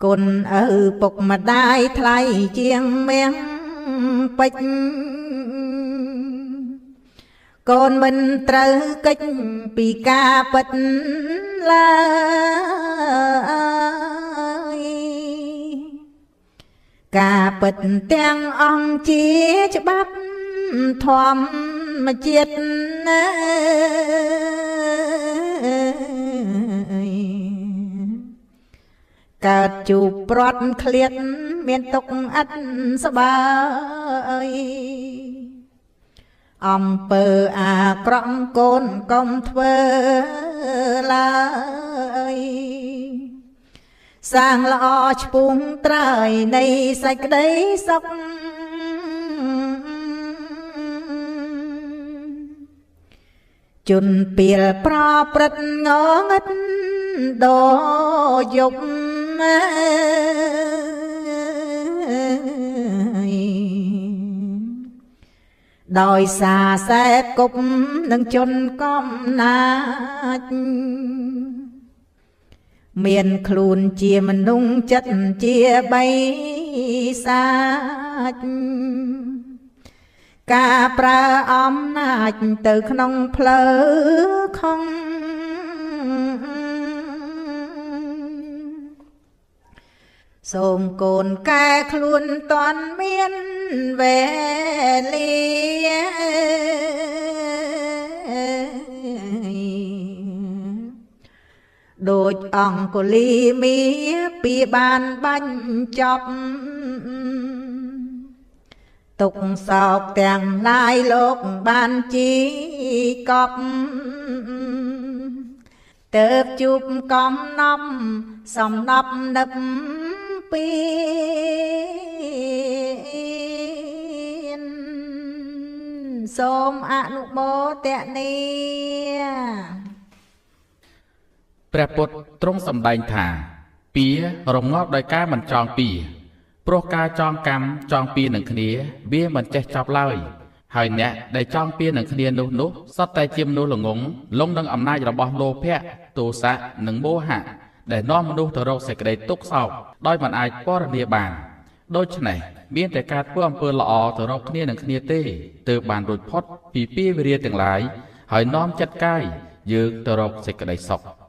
គុណឪពុកម្ដាយថ្លៃជាងមាំងពេជ្រកូនមិនត្រូវកិច្ចពីការពិតឡើយការពិតទាំងអង្គជាច្បាប់ធម្មជាតិកើតជួបព្រាត់ឃ្លាតមានទុកអត់សបាយអំពើអាក្រក់កូនកុំធ្វើឡើយសាងល្អឆ្ពងត្រើយនៃសេចក្តីសុខជន់ពីលប្រព្រឹត្តងងឹតដល់យប់ដោយសារសែបគប់នឹងជន់កំណាចមានខ្លួនជាមនុស្សចិត្តជាបិសាចការប្រើអំណាចទៅក្នុងផ្លូវខំសូមកូនកែខ្លួនតន់មានវេលាដូចអង្គលីមីពីបានបាញ់ចប់ទុកសោកទាំងឡាយលោកបានជីកប់ទៅជួបកំណប់សំណប់នឹកពីសូមអនុមោទនាព្រះពុទ្ធទ្រង់សម្ដែងថាពៀរងាប់ដោយការមិនចងពៀព្រោះការចងកម្មចងពៀនឹងគ្នាវាមិនចេះចប់ឡើយហើយអ្នកដែលចងពៀនឹងគ្នានោះសុទ្ធតែជាមនុស្សល្ងងលងនឹងអំណាចរបស់លោភៈទោសៈនិងមោហៈដែលនាំមនុស្សទៅរកសេចក្តីទុក្ខសោកដោយមិនអាចពណ៌នាបានដូច្នេះមានតែការធ្វើអំពើល្អទៅរកគ្នានឹងគ្នាទេទើបបានរួចផុតពីពាវេរាទាំងឡាយហើយនាំចិត្តកាយយើងទៅរកសេចក្តីសុខ